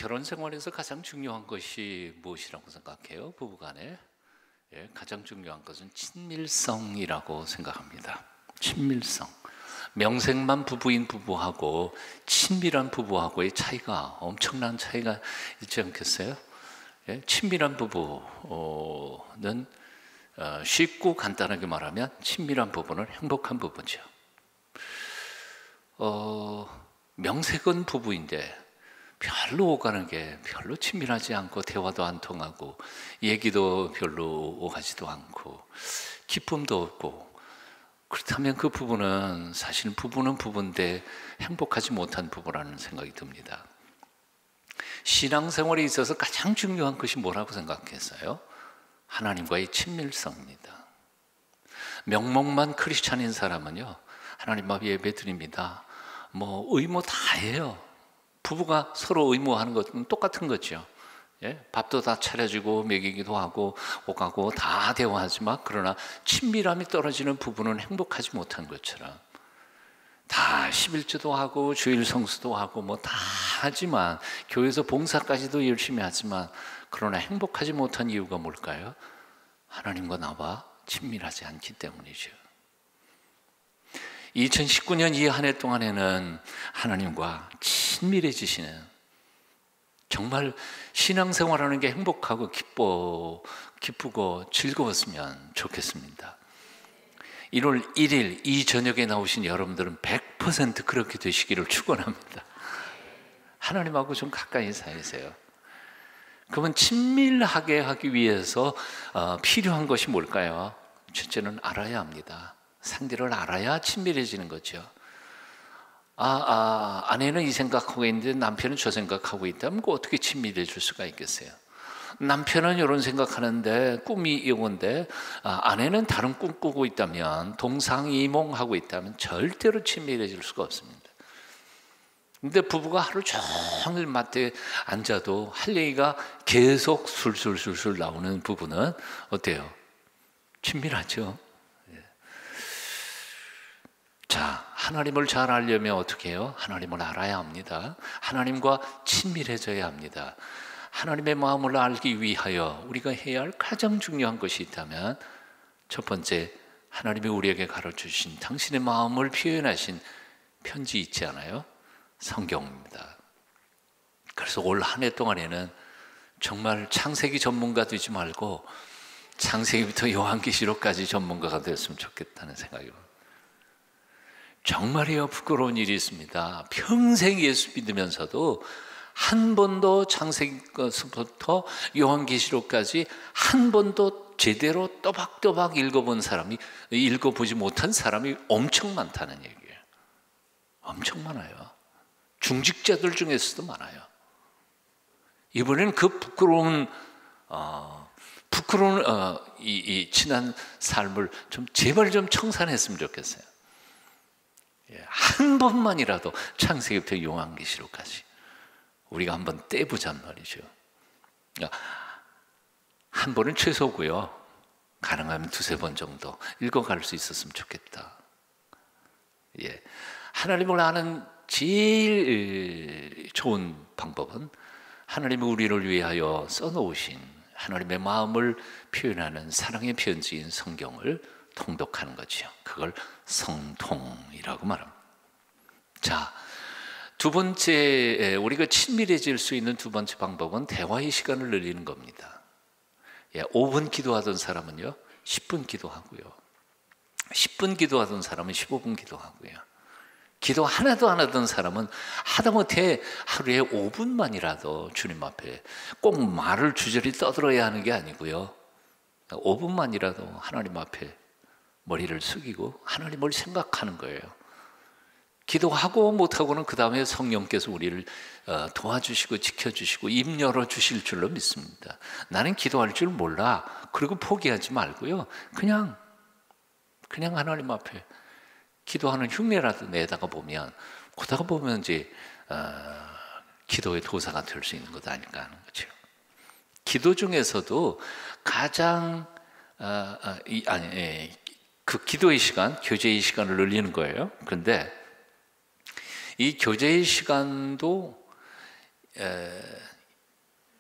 결혼 생활에서 가장 중요한 것이 무엇이라고 생각해요? 부부간에 가장 중요한 것은 친밀성이라고 생각합니다. 친밀성. 명색만 부부인 부부하고 친밀한 부부하고의 차이가, 엄청난 차이가 있지 않겠어요? 친밀한 부부는 쉽고 간단하게 말하면 친밀한 부부는 행복한 부부죠. 명색은 부부인데 별로 오가는 게 별로 친밀하지 않고 대화도 안 통하고 얘기도 별로 오가지도 않고 기쁨도 없고, 그렇다면 그 부부는 사실 부부는 부부인데 행복하지 못한 부부라는 생각이 듭니다. 신앙생활에 있어서 가장 중요한 것이 뭐라고 생각했어요? 하나님과의 친밀성입니다. 명목만 크리스찬인 사람은요, 하나님 앞에 예배드립니다, 의무 다 해요. 부부가 서로 의무하는 것은 똑같은 거죠. 밥도 다 차려주고 먹이기도 하고 오가고 다 대화하지만, 그러나 친밀함이 떨어지는 부부는 행복하지 못한 것처럼 다 11조도 하고 주일 성수도 하고 다 하지만, 교회에서 봉사까지도 열심히 하지만, 그러나 행복하지 못한 이유가 뭘까요? 하나님과 나와 친밀하지 않기 때문이죠. 2019년 이 한 해 동안에는 하나님과 친밀해지시는, 정말 신앙생활하는 게 행복하고 기쁘고 즐거웠으면 좋겠습니다. 1월 1일 이 저녁에 나오신 여러분들은 100% 그렇게 되시기를 축원합니다. 하나님하고 좀 가까이 사세요. 그러면 친밀하게 하기 위해서 필요한 것이 뭘까요? 첫째는 알아야 합니다. 상대를 알아야 친밀해지는 거죠. 아내는 이 생각하고 있는데 남편은 저 생각하고 있다면 어떻게 친밀해질 수가 있겠어요? 남편은 이런 생각하는데 꿈이 이건데 아내는 다른 꿈 꾸고 있다면, 동상이몽하고 있다면 절대로 친밀해질 수가 없습니다. 근데 부부가 하루 종일 마트에 앉아도 할 얘기가 계속 술술술술 나오는 부부는 어때요? 친밀하죠? 자, 하나님을 잘 알려면 어떻게 해요? 하나님을 알아야 합니다. 하나님과 친밀해져야 합니다. 하나님의 마음을 알기 위하여 우리가 해야 할 가장 중요한 것이 있다면, 첫 번째, 하나님이 우리에게 가르쳐주신 당신의 마음을 표현하신 편지 있지 않아요? 성경입니다. 그래서 올 한 해 동안에는 정말 창세기 전문가 되지 말고 창세기부터 요한계시록까지 전문가가 되었으면 좋겠다는 생각입니다. 정말이요, 부끄러운 일이 있습니다. 평생 예수 믿으면서도 한 번도 창세기부터 요한계시록까지 한 번도 제대로 또박또박 읽어보지 못한 사람이 엄청 많다는 얘기예요. 엄청 많아요. 중직자들 중에서도 많아요. 이번에는 그 부끄러운 이 지난 삶을 좀 제발 좀 청산했으면 좋겠어요. 한 번만이라도 창세기부터 요한계시록까지 우리가 한번 떼보잔 말이죠. 한 번은 최소고요. 가능하면 두세 번 정도 읽어갈 수 있었으면 좋겠다. 하나님을 아는 제일 좋은 방법은 하나님이 우리를 위하여 써놓으신 하나님의 마음을 표현하는 사랑의 편지인 성경을 통독하는 거죠. 그걸 성통이라고 말합니다. 자, 두 번째, 우리가 친밀해질 수 있는 두 번째 방법은 대화의 시간을 늘리는 겁니다. 5분 기도하던 사람은요 10분 기도하고요, 10분 기도하던 사람은 15분 기도하고요, 기도 하나도 안 하던 사람은 하다못해 하루에 5분만이라도 주님 앞에, 꼭 말을 주저리 떠들어야 하는 게 아니고요, 5분만이라도 하나님 앞에 머리를 숙이고 하나님을 생각하는 거예요. 기도하고 못하고는 그 다음에 성령께서 우리를 도와주시고 지켜주시고 입 열어주실 줄로 믿습니다. 나는 기도할 줄 몰라, 그리고 포기하지 말고요, 그냥 하나님 앞에 기도하는 흉내라도 내다가 보면, 그러다가 보면 이제 기도의 도사가 될 수 있는 것 아닐까 하는 거죠. 기도 중에서도 가장 그 기도의 시간, 교제의 시간을 늘리는 거예요. 그런데 이 교제의 시간도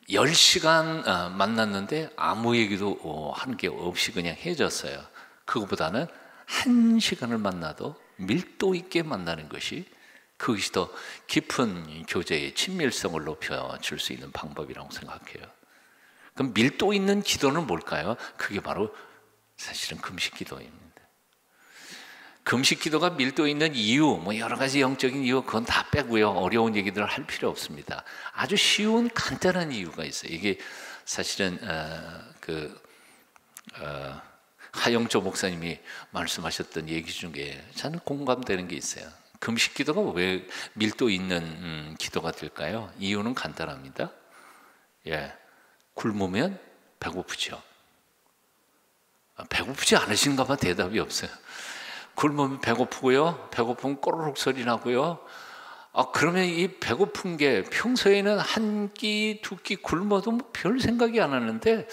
10시간 만났는데 아무 얘기도 하는 게 없이 그냥 헤어졌어요. 그거보다는 1시간을 만나도 밀도 있게 만나는 것이, 그것이 더 깊은 교제의 친밀성을 높여줄 수 있는 방법이라고 생각해요. 그럼 밀도 있는 기도는 뭘까요? 그게 바로 사실은 금식 기도입니다. 금식 기도가 밀도 있는 이유, 뭐 여러 가지 영적인 이유, 그건 다 빼고요. 어려운 얘기들을 할 필요 없습니다. 아주 쉬운 간단한 이유가 있어요. 이게 사실은 하영조 목사님이 말씀하셨던 얘기 중에 저는 공감되는 게 있어요. 금식 기도가 왜 밀도 있는 기도가 될까요? 이유는 간단합니다. 굶으면 배고프죠. 배고프지 않으신가 봐. 대답이 없어요. 굶으면 배고프고요. 배고프면 꼬르륵 소리 나고요. 그러면 이 배고픈 게 평소에는 한 끼, 두 끼 굶어도 뭐 별 생각이 안 하는데,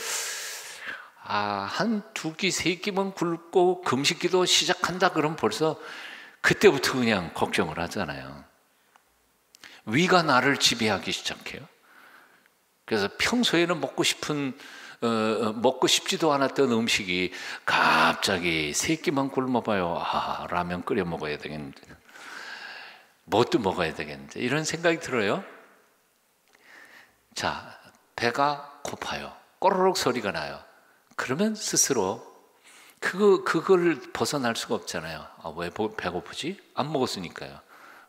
한 두 끼, 세 끼만 굶고 금식기도 시작한다 그러면 벌써 그때부터 그냥 걱정을 하잖아요. 위가 나를 지배하기 시작해요. 그래서 평소에는 먹고 싶지도 않았던 음식이 갑자기 세 끼만 굶어봐요. 라면 끓여 먹어야 되겠는데, 뭣도 먹어야 되겠는데, 이런 생각이 들어요. 자, 배가 고파요. 꼬르륵 소리가 나요. 그러면 스스로 그걸 벗어날 수가 없잖아요. 왜 배고프지? 안 먹었으니까요.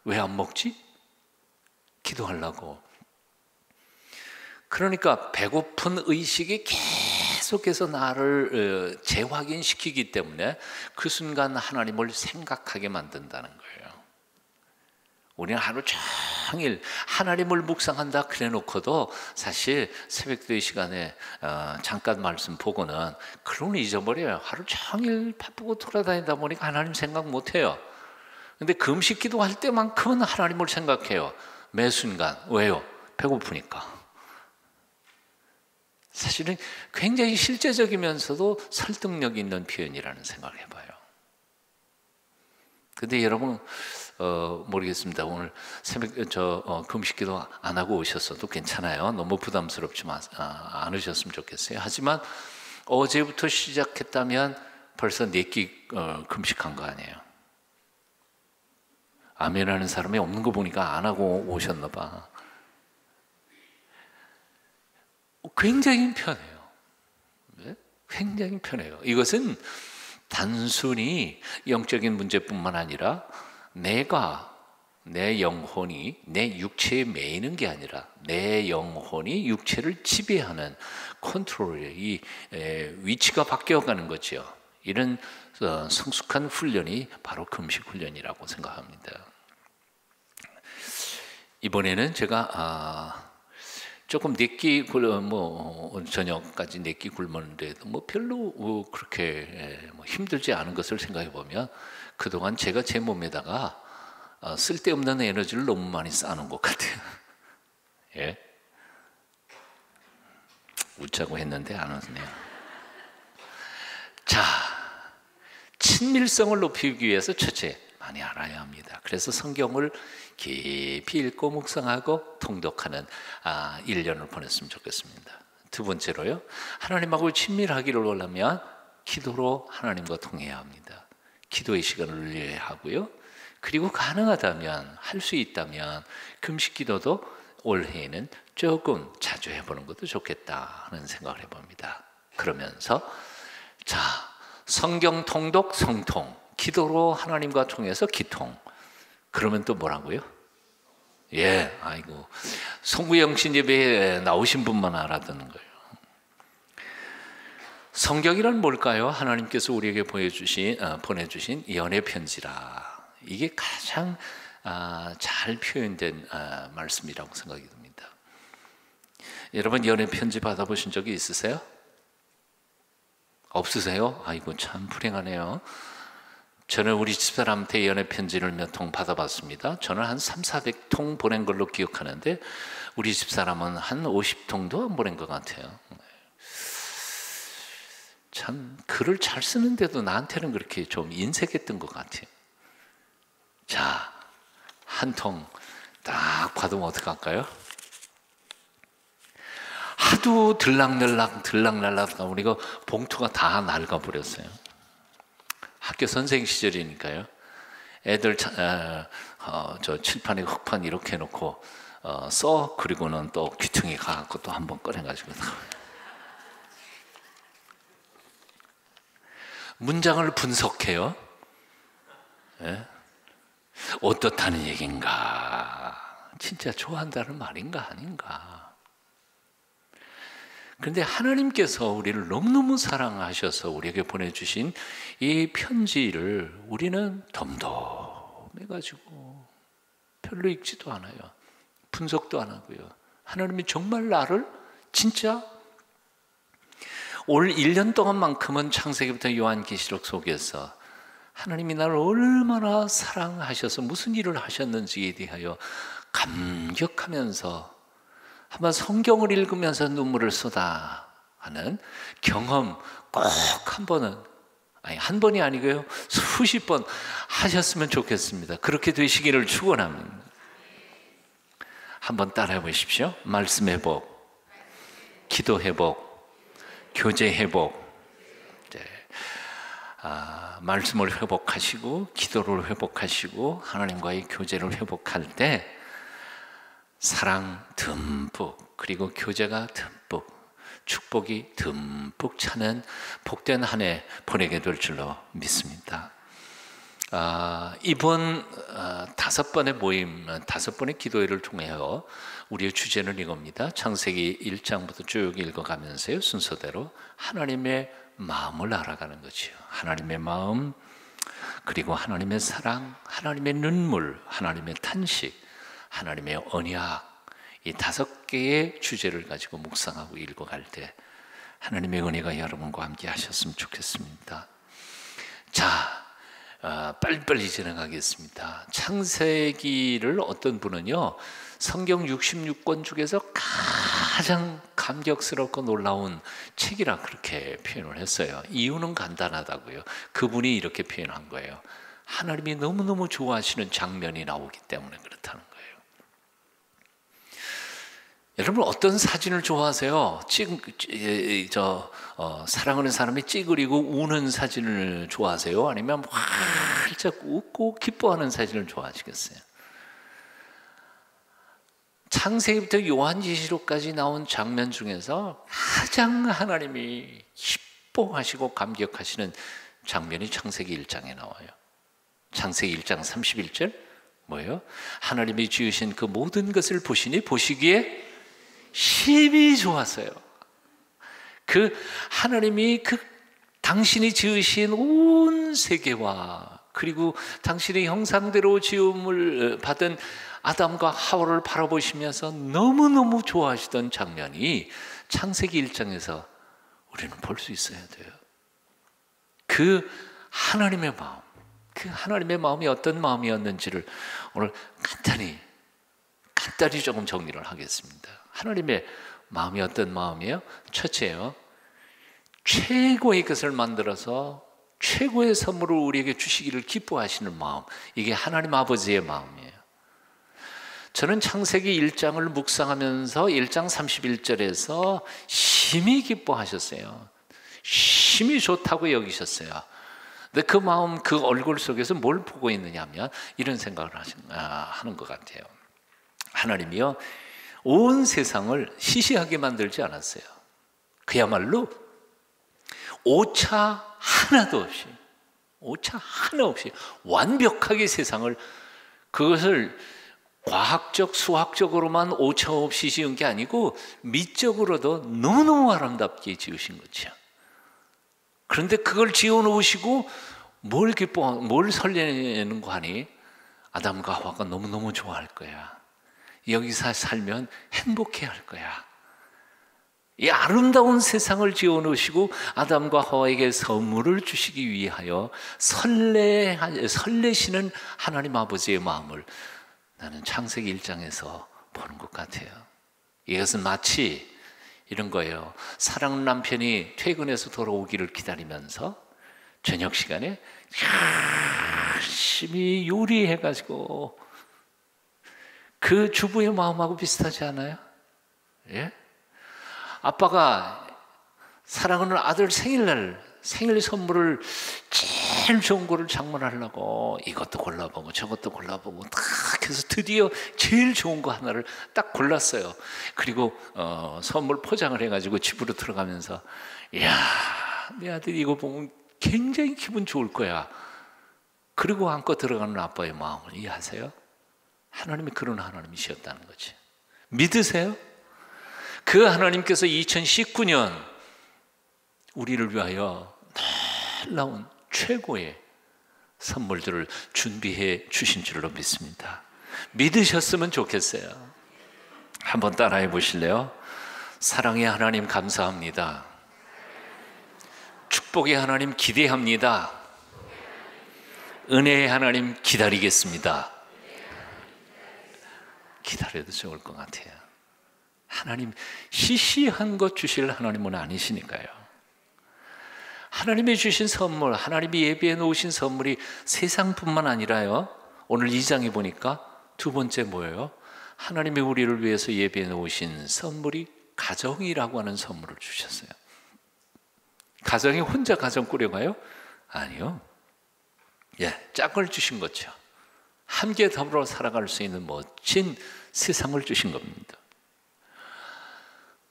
왜 안 먹지? 기도하려고. 그러니까 배고픈 의식이 계속해서 나를 재확인시키기 때문에 그 순간 하나님을 생각하게 만든다는 거예요. 우리는 하루 종일 하나님을 묵상한다 그래 놓고도 사실 새벽기도 시간에 잠깐 말씀 보고는 그런 잊어버려요. 하루 종일 바쁘고 돌아다니다 보니까 하나님 생각 못해요. 근데 금식 기도할 때만큼은 하나님을 생각해요. 매 순간. 왜요? 배고프니까. 사실은 굉장히 실제적이면서도 설득력 있는 표현이라는 생각을 해봐요. 근데 여러분 모르겠습니다. 오늘 새벽 금식기도 안 하고 오셨어도 괜찮아요. 너무 부담스럽지 않으셨으면 좋겠어요. 하지만 어제부터 시작했다면 벌써 4끼 금식한 거 아니에요. 아멘하는 사람이 없는 거 보니까 안 하고 오셨나 봐. 굉장히 편해요. 네? 굉장히 편해요. 이것은 단순히 영적인 문제뿐만 아니라 내 영혼이 내 육체에 매이는 게 아니라 내 영혼이 육체를 지배하는 컨트롤의 위치가 바뀌어가는 거죠. 이런 성숙한 훈련이 바로 금식 훈련이라고 생각합니다. 이번에는 제가 조금 4끼 저녁까지 4끼 굶었는데도 별로 그렇게 힘들지 않은 것을 생각해 보면 그동안 제가 제 몸에다가 쓸데없는 에너지를 너무 많이 쌓아놓은 것 같아요. 예? 웃자고 했는데 안 웃네요. 자, 친밀성을 높이기 위해서 첫째, 많이 알아야 합니다. 그래서 성경을 깊이 읽고 묵상하고 통독하는 1년을 보냈으면 좋겠습니다. 두 번째로요, 하나님하고 친밀하기를 원하면 기도로 하나님과 통해야 합니다. 기도의 시간을 늘려야 하고요. 그리고 가능하다면, 할 수 있다면 금식 기도도 올해에는 조금 자주 해보는 것도 좋겠다 하는 생각을 해봅니다. 그러면서 자, 성경 통독, 성통, 기도로 하나님과 통해서 기통. 그러면 또 뭐라고요? 아이고, 송구영신 예배에 나오신 분만 알아듣는 거예요. 성경이란 뭘까요? 하나님께서 우리에게 보내주신 연애 편지라. 이게 가장 잘 표현된 말씀이라고 생각이 듭니다. 여러분, 연애 편지 받아보신 적이 있으세요? 없으세요? 아이고, 참 불행하네요. 저는 우리 집사람한테 연애 편지를 몇 통 받아봤습니다. 저는 한 300~400통 보낸 걸로 기억하는데 우리 집사람은 한 50통도 안 보낸 것 같아요. 참 글을 잘 쓰는데도 나한테는 그렇게 좀 인색했던 것 같아요. 자, 한 통 딱 받으면 어떡할까요? 하도 들락날락 우리가 봉투가 다 낡아버렸어요. 학교 선생 시절이니까요. 애들 저 칠판에 흑판 이렇게 해놓고 써. 그리고는 또 귀퉁이 가갖고 또 한번 꺼내가지고 문장을 분석해요. 예? 어떻다는 얘긴가? 진짜 좋아한다는 말인가 아닌가? 그런데 하나님께서 우리를 너무너무 사랑하셔서 우리에게 보내주신 이 편지를 우리는 덤덤해가지고 별로 읽지도 않아요. 분석도 안 하고요. 하나님이 정말 나를 진짜 올 1년 동안만큼은 창세기부터 요한계시록 속에서 하나님이 나를 얼마나 사랑하셔서 무슨 일을 하셨는지에 대하여 감격하면서 한번 성경을 읽으면서 눈물을 쏟아 하는 경험 꼭 한 번은, 아니 한 번이 아니고요, 수십 번 하셨으면 좋겠습니다. 그렇게 되시기를 축원합니다. 한번 따라해 보십시오. 말씀 회복, 기도 회복, 교제 회복. 네. 말씀을 회복하시고 기도를 회복하시고 하나님과의 교제를 회복할 때 사랑 듬뿍, 그리고 교제가 듬뿍, 축복이 듬뿍 차는 복된 한 해 보내게 될 줄로 믿습니다. 이번 5번의 모임, 5번의 기도회를 통하여 우리의 주제는 이겁니다. 창세기 1장부터 쭉 읽어가면서요, 순서대로 하나님의 마음을 알아가는 거지요. 하나님의 마음, 그리고 하나님의 사랑, 하나님의 눈물, 하나님의 탄식, 하나님의 언약, 이 5개의 주제를 가지고 묵상하고 읽어갈 때 하나님의 은혜가 여러분과 함께 하셨으면 좋겠습니다. 자, 빨리빨리 진행하겠습니다. 창세기를 어떤 분은요, 성경 66권 중에서 가장 감격스럽고 놀라운 책이라 그렇게 표현을 했어요. 이유는 간단하다고요. 그분이 이렇게 표현한 거예요. 하나님이 너무너무 좋아하시는 장면이 나오기 때문에 그렇다는 거예요. 여러분 어떤 사진을 좋아하세요? 사랑하는 사람이 찌그리고 우는 사진을 좋아하세요? 아니면 활짝 웃고 기뻐하는 사진을 좋아하시겠어요? 창세기부터 요한계시록까지 나온 장면 중에서 가장 하나님이 기뻐하시고 감격하시는 장면이 창세기 1장에 나와요. 창세기 1장 31절 뭐예요? 하나님이 지으신 그 모든 것을 보시니 보시기에 심히 좋았어요. 그 하나님이 당신이 지으신 온 세계와 그리고 당신의 형상대로 지음을 받은 아담과 하와를 바라보시면서 너무너무 좋아하시던 장면이 창세기 1장에서 우리는 볼 수 있어야 돼요. 그 하나님의 마음, 그 하나님의 마음이 어떤 마음이었는지를 오늘 간단히 조금 정리를 하겠습니다. 하나님의 마음이 어떤 마음이에요? 첫째요, 최고의 것을 만들어서 최고의 선물을 우리에게 주시기를 기뻐하시는 마음, 이게 하나님 아버지의 마음이에요. 저는 창세기 1장을 묵상하면서 1장 31절에서 심히 기뻐하셨어요. 심히 좋다고 여기셨어요. 근데 그 마음, 그 얼굴 속에서 뭘 보고 있느냐 하면 이런 생각을 하는 것 같아요. 하나님이요, 온 세상을 시시하게 만들지 않았어요. 그야말로 오차 하나 없이 완벽하게 세상을, 그것을 과학적, 수학적으로만 오차 없이 지은 게 아니고 미적으로도 너무너무 아름답게 지으신 거죠. 그런데 그걸 지어놓으시고 뭘 설레는 거 하니? 아담과 하와가 너무너무 좋아할 거야. 여기서 살면 행복해 할 거야. 이 아름다운 세상을 지어놓으시고 아담과 하와에게 선물을 주시기 위하여 설레시는 하나님 아버지의 마음을 나는 창세기 1장에서 보는 것 같아요. 이것은 마치 이런 거예요. 사랑하는 남편이 퇴근해서 돌아오기를 기다리면서 저녁 시간에 열심히 요리해가지고, 그 주부의 마음하고 비슷하지 않아요? 예? 아빠가 사랑하는 아들 생일 선물을 제일 좋은 거를 장만하려고 이것도 골라보고 저것도 골라보고 딱 해서 드디어 제일 좋은 거 하나를 딱 골랐어요. 그리고 선물 포장을 해가지고 집으로 들어가면서 이야, 내 아들이 이거 보면 굉장히 기분 좋을 거야. 그리고 안고 들어가는 아빠의 마음을 이해하세요? 하나님이 그런 하나님이셨다는 거지. 믿으세요? 그 하나님께서 2019년 우리를 위하여 놀라운 최고의 선물들을 준비해 주신 줄로 믿습니다. 믿으셨으면 좋겠어요. 한번 따라해 보실래요? 사랑의 하나님 감사합니다. 축복의 하나님 기대합니다. 은혜의 하나님 기다리겠습니다. 기다려도 좋을 것 같아요. 하나님 시시한 것 주실 하나님은 아니시니까요. 하나님이 주신 선물, 하나님이 예비해 놓으신 선물이 세상뿐만 아니라요, 오늘 2장에 보니까 두 번째 뭐예요? 하나님이 우리를 위해서 예비해 놓으신 선물이 가정이라고 하는 선물을 주셨어요. 가정이 혼자 가정 꾸려가요? 아니요. 짝을 주신 거죠. 함께 더불어 살아갈 수 있는 멋진 세상을 주신 겁니다.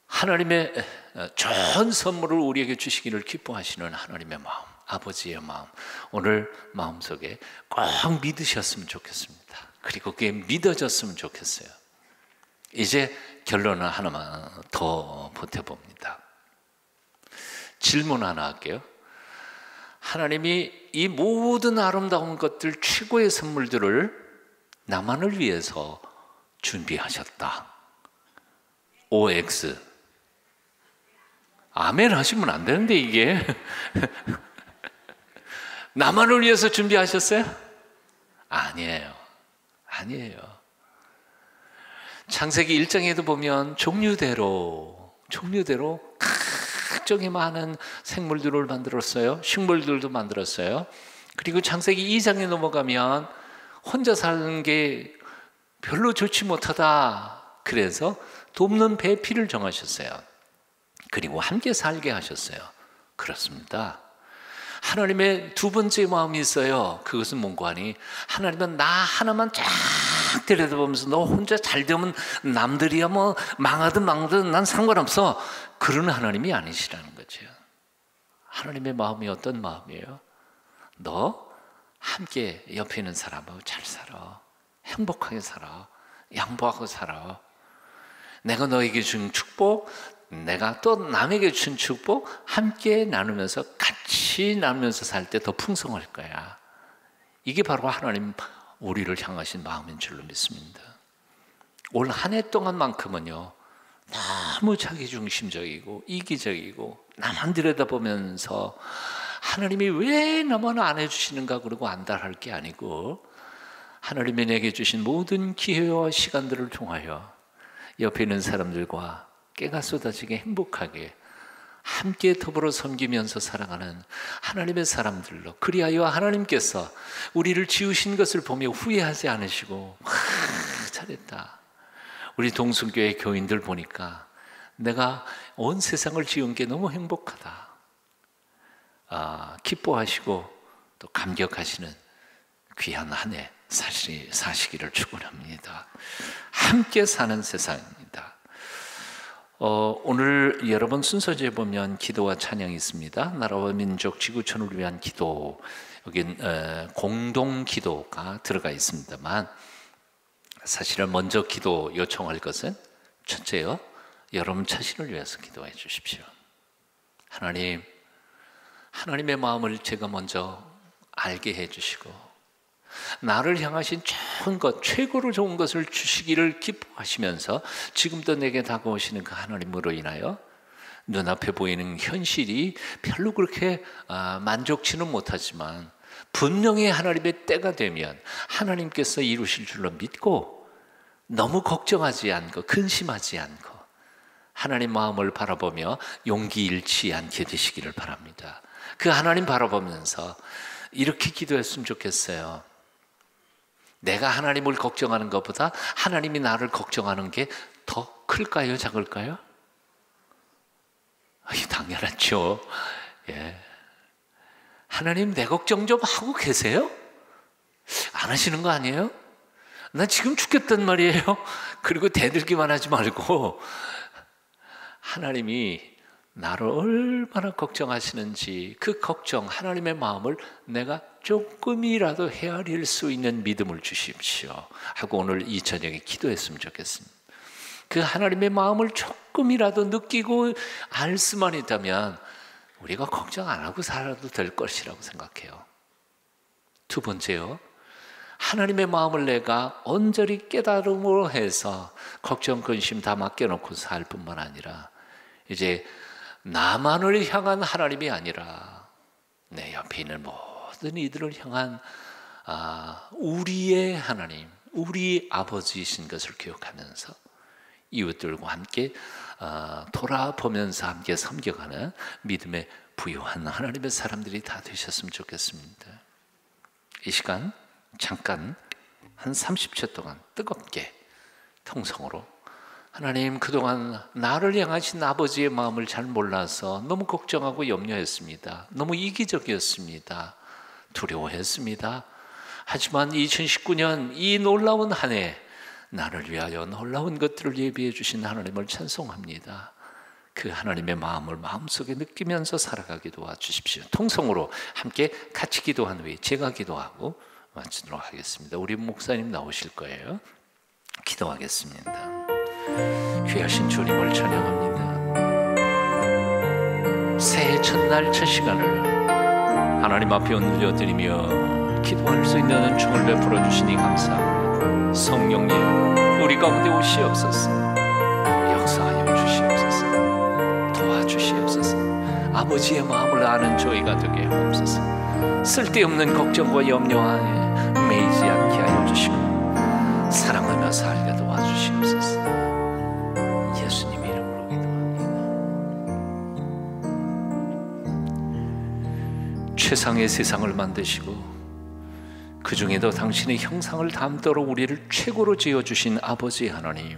하나님의 좋은 선물을 우리에게 주시기를 기뻐하시는 하나님의 마음, 아버지의 마음, 오늘 마음속에 꼭 믿으셨으면 좋겠습니다. 그리고 그게 믿어졌으면 좋겠어요. 이제 결론을 하나만 더 보태봅니다. 질문 하나 할게요. 하나님이 이 모든 아름다운 것들, 최고의 선물들을 나만을 위해서 준비하셨다. OX. 아멘 하시면 안 되는데 이게. 나만을 위해서 준비하셨어요? 아니에요. 창세기 1장에도 보면 종류대로 각종의 많은 생물들을 만들었어요. 식물들도 만들었어요. 그리고 창세기 2장에 넘어가면 혼자 사는 게 별로 좋지 못하다. 그래서 돕는 배필을 정하셨어요. 그리고 함께 살게 하셨어요. 그렇습니다. 하나님의 두 번째 마음이 있어요. 그것은 뭔가 하니, 하나님은 나 하나만 쫙 들여다보면서 너 혼자 잘 되면 남들이야 뭐 망하든 난 상관없어. 그런 하나님이 아니시라는 거죠. 하나님의 마음이 어떤 마음이에요? 너 함께 옆에 있는 사람하고 잘 살아. 행복하게 살아. 양보하고 살아. 내가 너에게 준 축복, 내가 또 남에게 준 축복 함께 나누면서, 같이 나누면서 살 때 더 풍성할 거야. 이게 바로 하나님 우리를 향하신 마음인 줄로 믿습니다. 올 한 해 동안만큼은요, 너무 자기중심적이고 이기적이고 나만 들여다보면서 하나님이 왜 나만 안 해주시는가 그러고 안달할 게 아니고, 하나님이 내게 주신 모든 기회와 시간들을 통하여 옆에 있는 사람들과 깨가 쏟아지게 행복하게 함께 더불어 섬기면서 살아가는 하나님의 사람들로, 그리하여 하나님께서 우리를 지으신 것을 보며 후회하지 않으시고 잘했다. 우리 동순교회 교인들 보니까 내가 온 세상을 지은 게 너무 행복하다. 기뻐하시고 또 감격하시는 귀한 한 해 사시기를 축원합니다. 함께 사는 세상입니다. 오늘 여러분 순서지에 보면 기도와 찬양이 있습니다. 나라와 민족 지구촌을 위한 기도, 여긴 공동 기도가 들어가 있습니다만, 사실은 먼저 기도 요청할 것은 첫째요, 여러분 자신을 위해서 기도해 주십시오. 하나님의 마음을 제가 먼저 알게 해주시고, 나를 향하신 좋은 것, 최고로 좋은 것을 주시기를 기뻐하시면서 지금도 내게 다가오시는 그 하나님으로 인하여 눈앞에 보이는 현실이 별로 그렇게 만족치는 못하지만, 분명히 하나님의 때가 되면 하나님께서 이루실 줄로 믿고, 너무 걱정하지 않고 근심하지 않고 하나님 마음을 바라보며 용기 잃지 않게 되시기를 바랍니다. 그 하나님 바라보면서 이렇게 기도했으면 좋겠어요. 내가 하나님을 걱정하는 것보다 하나님이 나를 걱정하는 게 더 클까요? 작을까요? 당연하죠. 예. 하나님 내 걱정 좀 하고 계세요? 안 하시는 거 아니에요? 나 지금 죽겠단 말이에요. 그리고 대들기만 하지 말고 하나님이 나를 얼마나 걱정하시는지 그 걱정, 하나님의 마음을 내가 조금이라도 헤아릴 수 있는 믿음을 주십시오 하고 오늘 이 저녁에 기도했으면 좋겠습니다. 그 하나님의 마음을 조금이라도 느끼고 알 수만 있다면 우리가 걱정 안 하고 살아도 될 것이라고 생각해요. 두 번째요, 하나님의 마음을 내가 온전히 깨달음으로 해서 걱정, 근심 다 맡겨놓고 살 뿐만 아니라 이제 나만을 향한 하나님이 아니라 내 옆에 있는 모든 이들을 향한 우리의 하나님, 우리 아버지이신 것을 기억하면서 이웃들과 함께 돌아보면서 함께 섬겨가는 믿음의 부유한 하나님의 사람들이 다 되셨으면 좋겠습니다. 이 시간 잠깐 한 30초 동안 뜨겁게 통성으로 하나님, 그동안 나를 향하신 아버지의 마음을 잘 몰라서 너무 걱정하고 염려했습니다. 너무 이기적이었습니다. 두려워했습니다. 하지만 2019년 이 놀라운 한 해 나를 위하여 놀라운 것들을 예비해 주신 하나님을 찬송합니다. 그 하나님의 마음을 마음속에 느끼면서 살아가게 도와주십시오. 통성으로 함께 같이 기도한 후에 제가 기도하고 마치도록 하겠습니다. 우리 목사님 나오실 거예요. 기도하겠습니다. 귀하신 주님을 찬양합니다. 새해 첫날 첫 시간을 하나님 앞에 올려드리며 기도할 수 있는 은총을 베풀어 주시니 감사합니다. 성령님, 우리 가운데 오시옵소서. 역사하여 주시옵소서. 도와주시옵소서. 아버지의 마음을 아는 저희가 되게 하옵소서. 쓸데없는 걱정과 염려에 매이지 않게 하여 주시고 사랑하며 살게 도와주시옵소서. 예수님 이름으로 기도합니다. 최상의 세상을 만드시고 그 중에도 당신의 형상을 담도록 우리를 최고로 지어주신 아버지 하나님,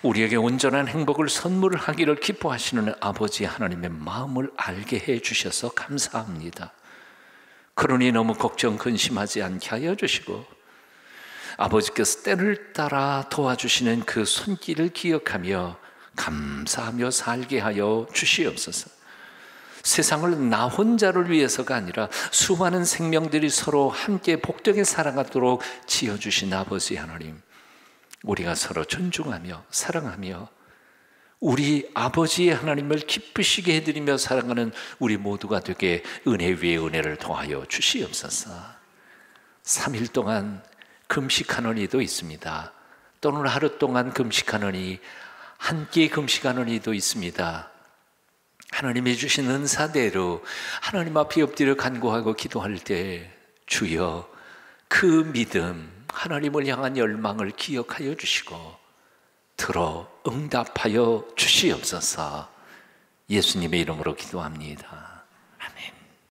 우리에게 온전한 행복을 선물하기를 기뻐하시는 아버지 하나님의 마음을 알게 해주셔서 감사합니다. 그러니 너무 걱정 근심하지 않게 하여 주시고 아버지께서 때를 따라 도와주시는 그 손길을 기억하며 감사하며 살게 하여 주시옵소서. 세상을 나 혼자를 위해서가 아니라 수많은 생명들이 서로 함께 복되게 살아가도록 지어주신 아버지 하나님, 우리가 서로 존중하며 사랑하며 우리 아버지의 하나님을 기쁘시게 해드리며 살아가는 우리 모두가 되게 은혜 위에 은혜를 더하여 주시옵소서. 3일 동안 금식하는 이도 있습니다. 또는 하루 동안 금식하는 이, 한 끼 금식하는 이도 있습니다. 하나님이 주신 은사대로 하나님 앞에 엎드려 간구하고 기도할 때 주여 그 믿음, 하나님을 향한 열망을 기억하여 주시고 들어 응답하여 주시옵소서. 예수님의 이름으로 기도합니다.